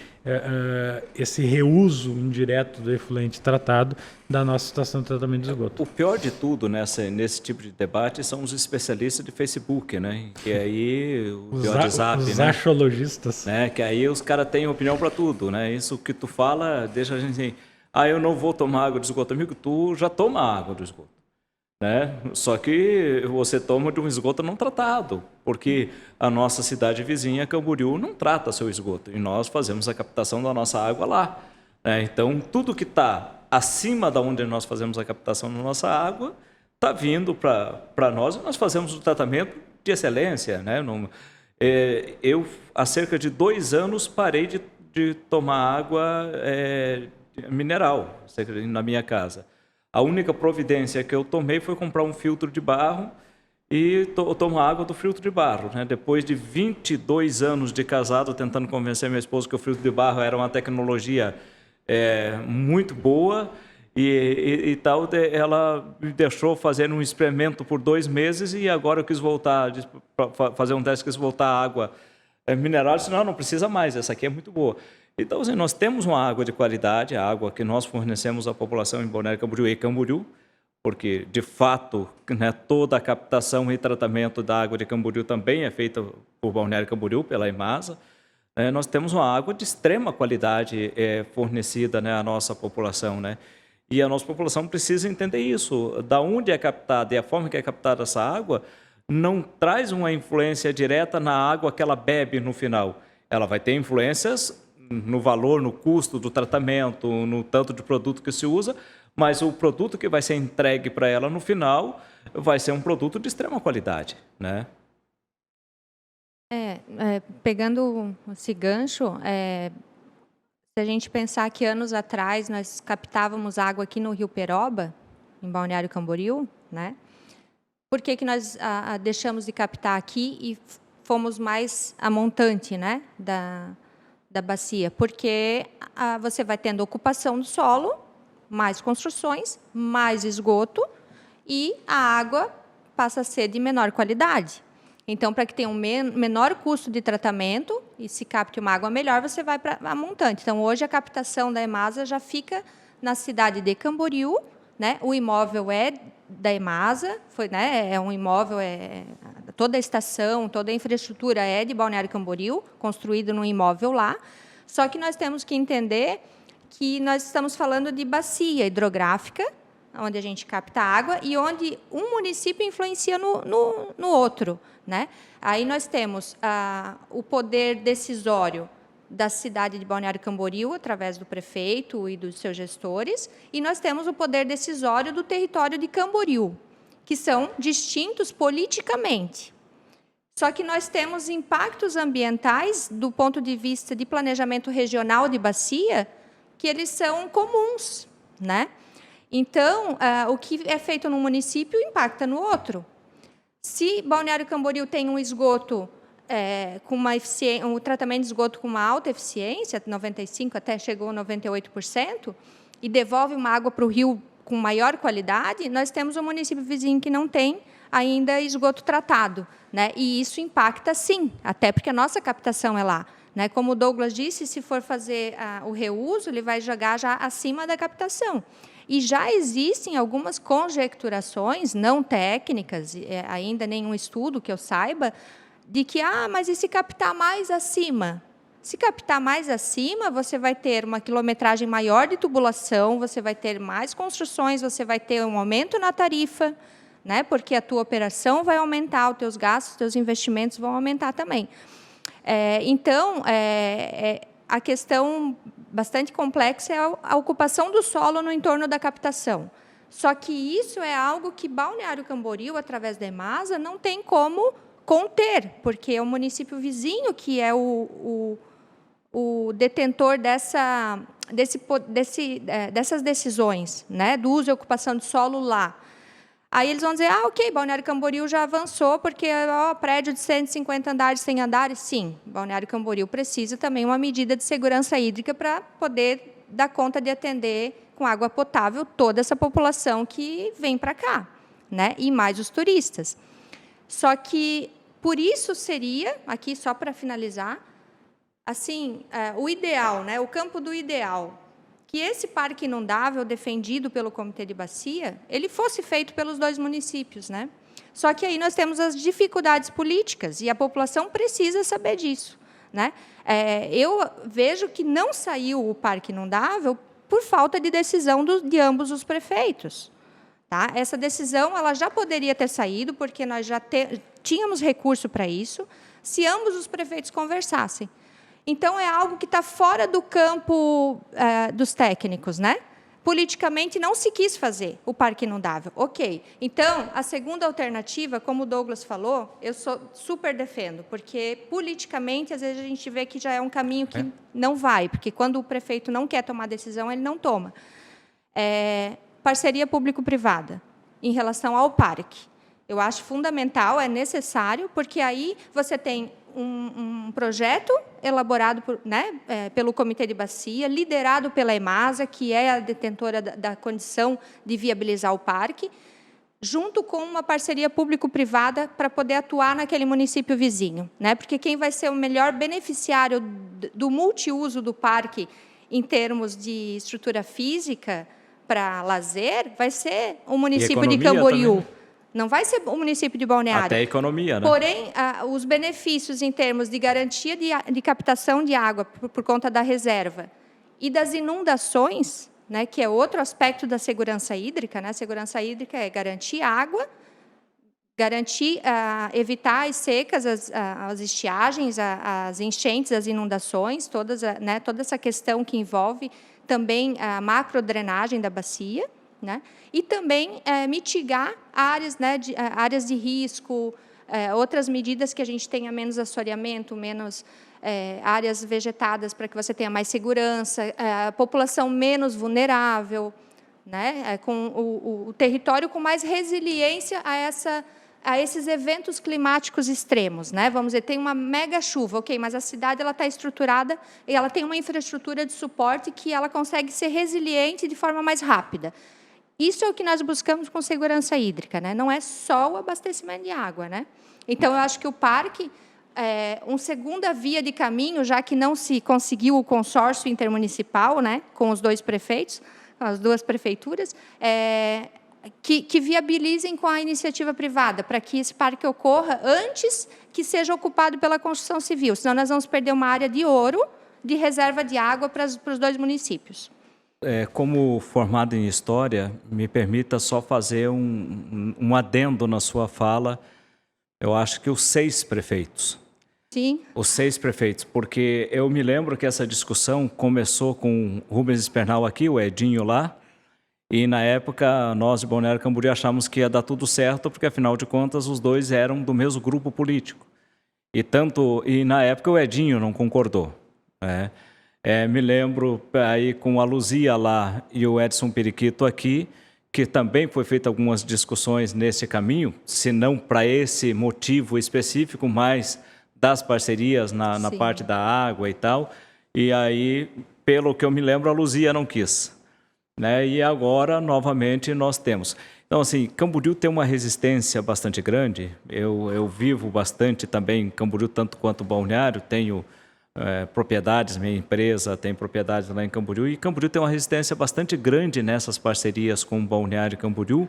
reuso indireto do efluente tratado da nossa estação de tratamento de esgoto. O pior de tudo nesse tipo de debate são os especialistas de Facebook, né? Que aí o WhatsApp, os né? achologistas. Né? Que aí os caras têm opinião para tudo, né? Isso que tu fala deixa a gente assim, eu não vou tomar água de esgoto. Amigo, tu já toma água do esgoto, né? Só que você toma de um esgoto não tratado, porque a nossa cidade vizinha, Camboriú, não trata seu esgoto e nós fazemos a captação da nossa água lá, né? Então, tudo que está acima da onde nós fazemos a captação da nossa água está vindo para nós e nós fazemos o tratamento de excelência, né? Eu, há cerca de 2 anos, parei de tomar água mineral na minha casa. A única providência que eu tomei foi comprar um filtro de barro e tomar água do filtro de barro, né? Depois de 22 anos de casado, tentando convencer minha esposa que o filtro de barro era uma tecnologia muito boa e tal, ela me deixou fazer um experimento por 2 meses e agora eu quis voltar, para fazer um teste, quis voltar a água mineral, eu disse, não precisa mais, essa aqui é muito boa. Então, assim, nós temos uma água de qualidade, a água que nós fornecemos à população em Balneário Camboriú e Camboriú, porque, de fato, né, toda a captação e tratamento da água de Camboriú também é feita por Balneário Camboriú, pela EMASA. Nós temos uma água de extrema qualidade fornecida, né, à nossa população, né? E a nossa população precisa entender isso. Da onde é captada e a forma que é captada essa água não traz uma influência direta na água que ela bebe no final. Ela vai ter influências no valor, no custo do tratamento, no tanto de produto que se usa, mas o produto que vai ser entregue para ela no final vai ser um produto de extrema qualidade, né? Pegando esse gancho, se a gente pensar que anos atrás nós captávamos água aqui no Rio Peroba, em Balneário Camboriú, né? Por que nós deixamos de captar aqui e fomos mais a montante, né, da bacia? Porque você vai tendo ocupação do solo, mais construções, mais esgoto e a água passa a ser de menor qualidade. Então, para que tenha um menor custo de tratamento e se capte uma água melhor, você vai para a montante. Então, hoje a captação da EMASA já fica na cidade de Camboriú, né? O imóvel é da EMASA, né? É um imóvel, toda a estação, toda a infraestrutura é de Balneário Camboriú, construído num imóvel lá. Só que nós temos que entender que nós estamos falando de bacia hidrográfica, onde a gente capta água e onde um município influencia no outro, né? Aí nós temos o poder decisório da cidade de Balneário Camboriú, através do prefeito e dos seus gestores, e nós temos o poder decisório do território de Camboriú, que são distintos politicamente. Só que nós temos impactos ambientais, do ponto de vista de planejamento regional de bacia, que eles são comuns, né? Então, o que é feito num município impacta no outro. Se Balneário Camboriú tem um esgoto com um tratamento de esgoto com uma alta eficiência, 95% até chegou a 98%, e devolve uma água para o rio com maior qualidade, nós temos um município vizinho que não tem ainda esgoto tratado, né? E isso impacta, sim, até porque a nossa captação é lá, né? Como o Douglas disse, se for fazer o reuso, ele vai jogar já acima da captação. E já existem algumas conjecturações, não técnicas, ainda nenhum estudo que eu saiba, de que, mas e se captar mais acima? Se captar mais acima, você vai ter uma quilometragem maior de tubulação, você vai ter mais construções, você vai ter um aumento na tarifa, né? Porque a tua operação vai aumentar, os teus gastos, os teus investimentos vão aumentar também. Então, a questão bastante complexa é a ocupação do solo no entorno da captação. Só que isso é algo que Balneário Camboriú, através da EMASA, não tem como conter, porque é o município vizinho que é o o detentor dessas decisões, né, do uso e ocupação de solo lá. Aí eles vão dizer, ok, Balneário Camboriú já avançou, porque prédio de 150 andares, 100 andares, sim, Balneário Camboriú precisa também uma medida de segurança hídrica para poder dar conta de atender com água potável toda essa população que vem para cá, né, e mais os turistas. Só que, por isso seria, aqui só para finalizar, assim, o ideal, né, o campo do ideal, que esse parque inundável defendido pelo Comitê de Bacia, ele fosse feito pelos 2 municípios, né? Só que aí nós temos as dificuldades políticas e a população precisa saber disso, né? Eu vejo que não saiu o parque inundável por falta de decisão de ambos os prefeitos, tá? Essa decisão ela já poderia ter saído, porque nós já tínhamos recurso para isso, se ambos os prefeitos conversassem. Então, é algo que está fora do campo dos técnicos, né? Politicamente, não se quis fazer o parque inundável. Ok. Então, a segunda alternativa, como o Douglas falou, eu super defendo, porque, politicamente, às vezes a gente vê que já é um caminho que não vai, porque quando o prefeito não quer tomar decisão, ele não toma. Parceria público-privada, em relação ao parque. Eu acho fundamental, é necessário, porque aí você tem um projeto elaborado pelo Comitê de Bacia, liderado pela EMASA, que é a detentora da condição de viabilizar o parque, junto com uma parceria público-privada para poder atuar naquele município vizinho, né? Porque quem vai ser o melhor beneficiário do multiuso do parque em termos de estrutura física para lazer vai ser o município de Camboriú. Também. Não vai ser o município de Balneário. Até a economia, né? Porém, os benefícios em termos de garantia de captação de água por conta da reserva e das inundações, né, que é outro aspecto da segurança hídrica, né? A segurança hídrica é garantir água, garantir, evitar as secas, as estiagens, as enchentes, as inundações, toda essa questão que envolve também a macrodrenagem da bacia, né? E também mitigar áreas, né, áreas de risco, outras medidas que a gente tenha menos assoreamento, menos áreas vegetadas para que você tenha mais segurança, a população menos vulnerável, né, com o território com mais resiliência a esses eventos climáticos extremos, né? Vamos dizer, tem uma mega chuva, ok, mas a cidade ela está estruturada e ela tem uma infraestrutura de suporte que ela consegue ser resiliente de forma mais rápida. Isso é o que nós buscamos com segurança hídrica, né? Não é só o abastecimento de água, né? Então, eu acho que o parque é uma segunda via de caminho, já que não se conseguiu o consórcio intermunicipal, né, com os 2 prefeitos, as 2 prefeituras, que viabilizem com a iniciativa privada, para que esse parque ocorra antes que seja ocupado pela construção civil. Senão, nós vamos perder uma área de ouro de reserva de água para os 2 municípios. Como formado em História, me permita só fazer um adendo na sua fala. Eu acho que os 6 prefeitos. Sim. Os 6 prefeitos, porque eu me lembro que essa discussão começou com o Rubens Espernal aqui, o Edinho lá, e na época nós de Balneário Camboriú achamos que ia dar tudo certo, porque afinal de contas os 2 eram do mesmo grupo político. E na época o Edinho não concordou, né? Me lembro aí com a Luzia lá e o Edson Periquito aqui, que também foi feita algumas discussões nesse caminho, se não para esse motivo específico, mas das parcerias na parte da água e tal. E aí, pelo que eu me lembro, a Luzia não quis, né? E agora, novamente, nós temos. Então, assim, Camboriú tem uma resistência bastante grande. Eu vivo bastante também em Camboriú, tanto quanto Balneário, tenho propriedades, minha empresa tem propriedades lá em Camboriú, e Camboriú tem uma resistência bastante grande nessas parcerias com Balneário e Camboriú,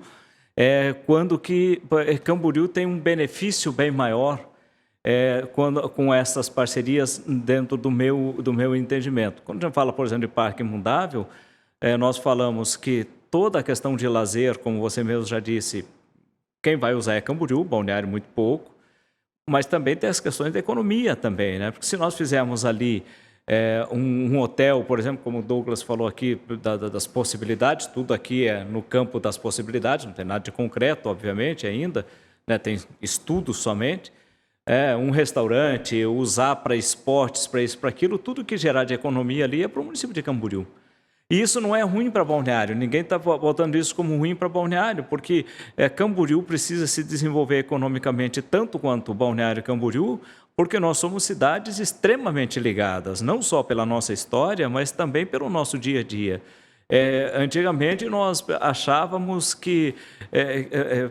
quando que Camboriú tem um benefício bem maior com essas parcerias dentro do meu entendimento. Quando a gente fala, por exemplo, de parque inundável, nós falamos que toda a questão de lazer, como você mesmo já disse, quem vai usar é Camboriú, Balneário muito pouco, mas também tem as questões da economia também, né? Porque se nós fizermos ali um hotel, por exemplo, como o Douglas falou aqui, das possibilidades, tudo aqui é no campo das possibilidades, não tem nada de concreto, obviamente, ainda, né? Tem estudos somente, um restaurante, usar para esportes, para isso, para aquilo, tudo que gerar de economia ali é para o município de Camboriú. E isso não é ruim para Balneário, ninguém está botando isso como ruim para Balneário, porque Camboriú precisa se desenvolver economicamente tanto quanto Balneário e Camboriú, porque nós somos cidades extremamente ligadas, não só pela nossa história, mas também pelo nosso dia a dia. Antigamente nós achávamos que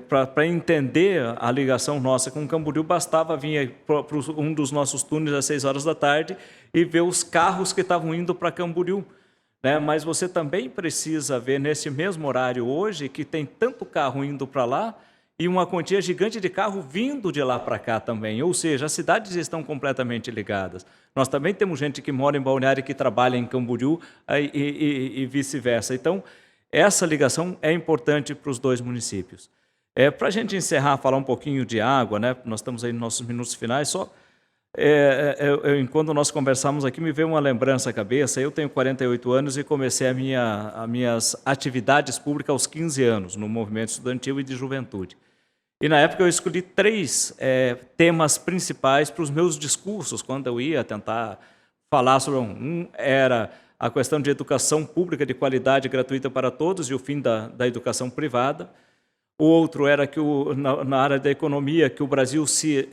para entender a ligação nossa com Camboriú bastava vir para um dos nossos túneis às 6 horas da tarde e ver os carros que estavam indo para Camboriú. Mas você também precisa ver nesse mesmo horário hoje que tem tanto carro indo para lá e uma quantia gigante de carro vindo de lá para cá também. Ou seja, as cidades estão completamente ligadas. Nós também temos gente que mora em Balneário e que trabalha em Camboriú e vice-versa. Então, essa ligação é importante para os dois municípios. Para a gente encerrar, falar um pouquinho de água, né? Nós estamos aí nos nossos minutos finais, só... enquanto nós conversamos aqui, me veio uma lembrança à cabeça. Eu tenho 48 anos e comecei as minhas atividades públicas aos 15 anos, no movimento estudantil e de juventude. E na época eu escolhi 3 temas principais para os meus discursos, quando eu ia tentar falar sobre um era a questão de educação pública de qualidade gratuita para todos e o fim da educação privada. O outro era que na área da economia, que o Brasil se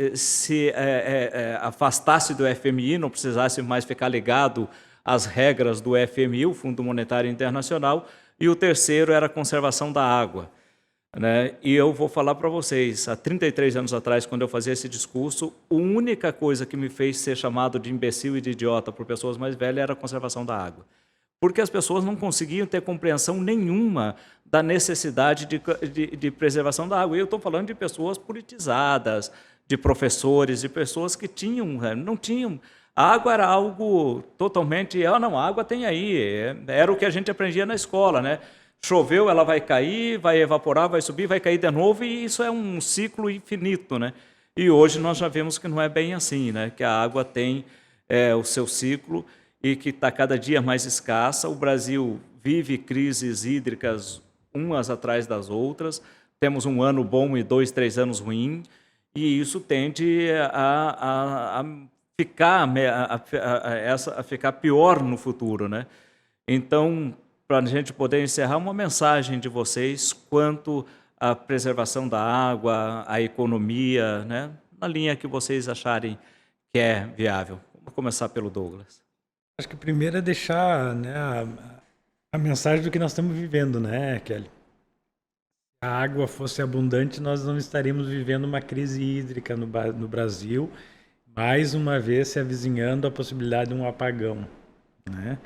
afastasse do FMI, não precisasse mais ficar ligado às regras do FMI, o Fundo Monetário Internacional. E o terceiro era a conservação da água. E eu vou falar para vocês, há 33 anos atrás, quando eu fazia esse discurso, a única coisa que me fez ser chamado de imbecil e de idiota por pessoas mais velhas era a conservação da água. Porque as pessoas não conseguiam ter compreensão nenhuma da necessidade de preservação da água. E eu estou falando de pessoas politizadas, de professores, de pessoas que não tinham... A água era algo totalmente... não, a água tem aí. Era o que a gente aprendia na escola, né? Choveu, ela vai cair, vai evaporar, vai subir, vai cair de novo, e isso é um ciclo infinito, né? E hoje nós já vemos que não é bem assim, né? Que a água tem o seu ciclo e que está cada dia mais escassa. O Brasil vive crises hídricas umas atrás das outras. Temos um ano bom e 2, 3 anos ruins, e isso tende a ficar pior no futuro, né? Então, para a gente poder encerrar, uma mensagem de vocês quanto à preservação da água, à economia, né? Na linha que vocês acharem que é viável. Vamos começar pelo Douglas. Acho que primeiro é deixar, né, a mensagem do que nós estamos vivendo, né, Kelly? Se a água fosse abundante, nós não estaríamos vivendo uma crise hídrica no Brasil, mais uma vez se avizinhando a possibilidade de um apagão, né?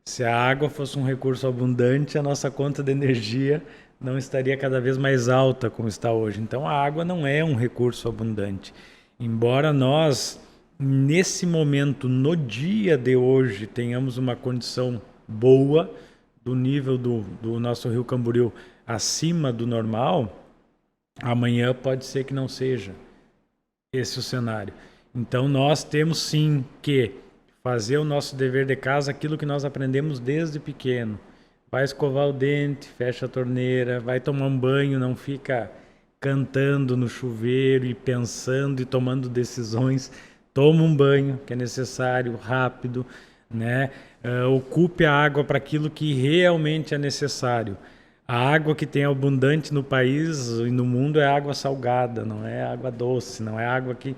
Se a água fosse um recurso abundante, a nossa conta de energia não estaria cada vez mais alta como está hoje. Então, a água não é um recurso abundante. Embora nós, nesse momento, no dia de hoje, tenhamos uma condição boa, do nível do nosso rio Camboriú acima do normal, amanhã pode ser que não seja esse o cenário. Então, nós temos sim que fazer o nosso dever de casa, aquilo que nós aprendemos desde pequeno. Vai escovar o dente, fecha a torneira, vai tomar um banho, não fica cantando no chuveiro e pensando e tomando decisões. Toma um banho, que é necessário, rápido, né? Ocupe a água para aquilo que realmente é necessário. A água que tem abundante no país e no mundo é água salgada, não é água doce, não é água que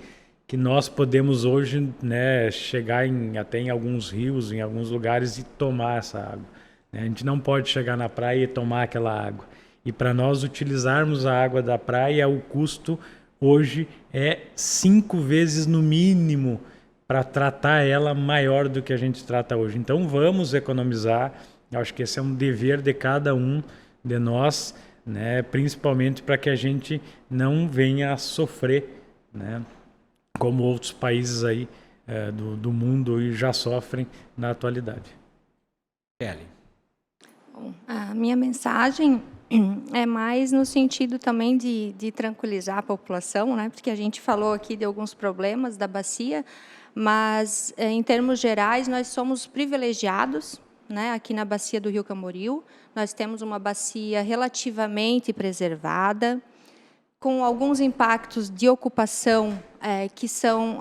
nós podemos hoje, né, chegar até em alguns rios, em alguns lugares e tomar essa água. A gente não pode chegar na praia e tomar aquela água. E para nós utilizarmos a água da praia, o custo hoje é 5 vezes no mínimo para tratar ela maior do que a gente trata hoje. Então vamos economizar. Eu acho que esse é um dever de cada um de nós, né, principalmente para que a gente não venha a sofrer, né, como outros países aí do mundo hoje já sofrem na atualidade. Kelly. Bom, a minha mensagem é mais no sentido também de tranquilizar a população, né? Porque a gente falou aqui de alguns problemas da bacia, mas em termos gerais nós somos privilegiados, né? Aqui na bacia do Rio Camboriú, nós temos uma bacia relativamente preservada, com alguns impactos de ocupação, que são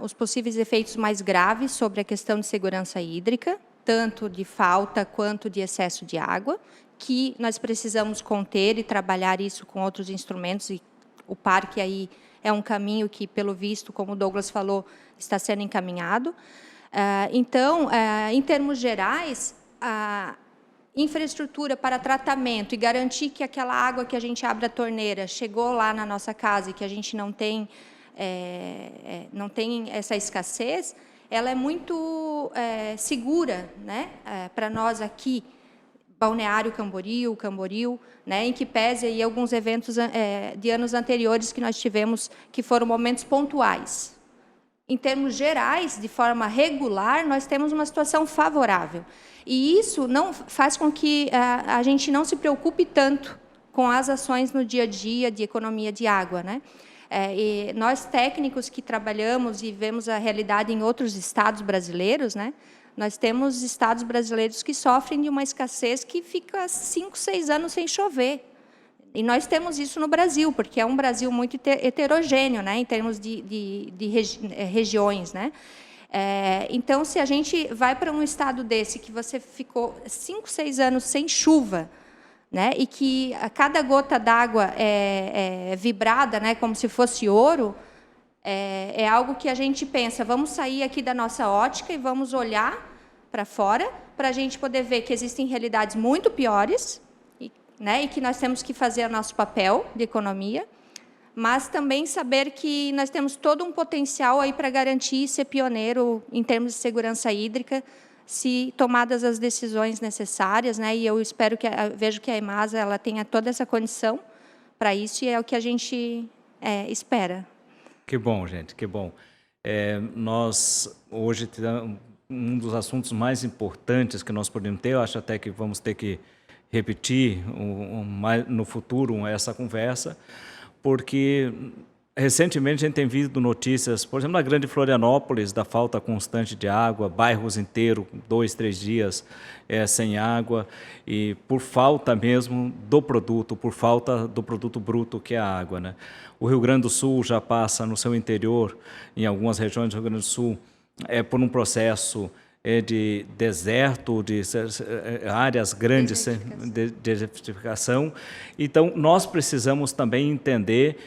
os possíveis efeitos mais graves sobre a questão de segurança hídrica, tanto de falta quanto de excesso de água, que nós precisamos conter e trabalhar isso com outros instrumentos, e o parque aí é um caminho que, pelo visto, como o Douglas falou, está sendo encaminhado. Então, em termos gerais, a infraestrutura para tratamento e garantir que aquela água que a gente abre a torneira chegou lá na nossa casa e que a gente não tem essa escassez, ela é muito segura, né, para nós aqui, Balneário Camboriú, né, em que pese aí alguns eventos de anos anteriores que nós tivemos, que foram momentos pontuais. Em termos gerais, de forma regular, nós temos uma situação favorável. E isso não faz com que a gente não se preocupe tanto com as ações no dia a dia de economia de água, né? E nós, técnicos que trabalhamos e vemos a realidade em outros estados brasileiros, né? Nós temos estados brasileiros que sofrem de uma escassez que fica 5, 6 anos sem chover. E nós temos isso no Brasil, porque é um Brasil muito heterogêneo, né, em termos de regiões, né? Então, se a gente vai para um estado desse, que você ficou 5, 6 anos sem chuva, né, e que a cada gota d'água é vibrada, né, como se fosse ouro, é algo que a gente pensa, vamos sair aqui da nossa ótica e vamos olhar para fora, para a gente poder ver que existem realidades muito piores, né, e que nós temos que fazer o nosso papel de economia, mas também saber que nós temos todo um potencial aí para garantir e ser pioneiro em termos de segurança hídrica, se tomadas as decisões necessárias, né, e eu espero vejo que a EMASA ela tenha toda essa condição para isso, e é o que a gente espera. Que bom, gente, que bom. Nós, hoje, um dos assuntos mais importantes que nós podemos ter, eu acho até que vamos ter que repetir no futuro essa conversa, porque recentemente a gente tem visto notícias, por exemplo, na Grande Florianópolis, da falta constante de água, bairros inteiros, 2, 3 dias sem água, e por falta mesmo do produto, por falta do produto bruto que é a água, né? O Rio Grande do Sul já passa no seu interior, em algumas regiões do Rio Grande do Sul, por um processo de deserto, de áreas grandes de desertificação. Então, nós precisamos também entender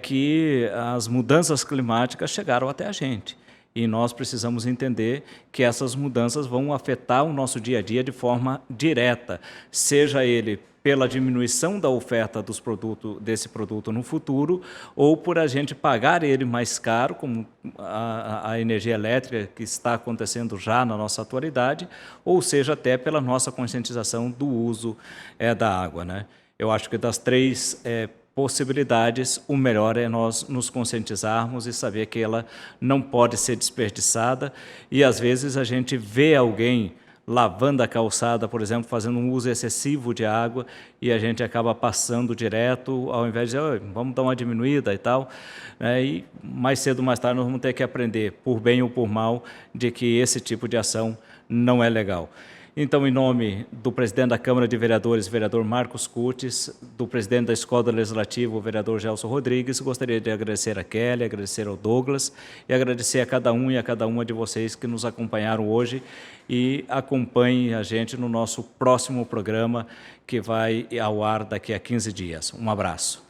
que as mudanças climáticas chegaram até a gente. E nós precisamos entender que essas mudanças vão afetar o nosso dia a dia de forma direta, seja ele pela diminuição da oferta desse produto no futuro, ou por a gente pagar ele mais caro, como a energia elétrica que está acontecendo já na nossa atualidade, ou seja, até pela nossa conscientização do uso da água, né? Eu acho que das 3 possibilidades, o melhor é nós nos conscientizarmos e saber que ela não pode ser desperdiçada, e às vezes a gente vê alguém lavando a calçada, por exemplo, fazendo um uso excessivo de água, e a gente acaba passando direto, ao invés de dizer, vamos dar uma diminuída e tal, e mais cedo ou mais tarde nós vamos ter que aprender, por bem ou por mal, de que esse tipo de ação não é legal. Então, em nome do presidente da Câmara de Vereadores, vereador Marcos Curtis, do presidente da Escola do Legislativo, vereador Gelson Rodrigues, gostaria de agradecer a Kelly, agradecer ao Douglas e agradecer a cada um e a cada uma de vocês que nos acompanharam hoje, e acompanhem a gente no nosso próximo programa, que vai ao ar daqui a 15 dias. Um abraço.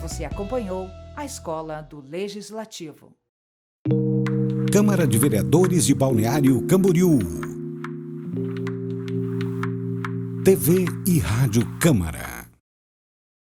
Você acompanhou a Escola do Legislativo. Câmara de Vereadores de Balneário Camboriú. TV e Rádio Câmara.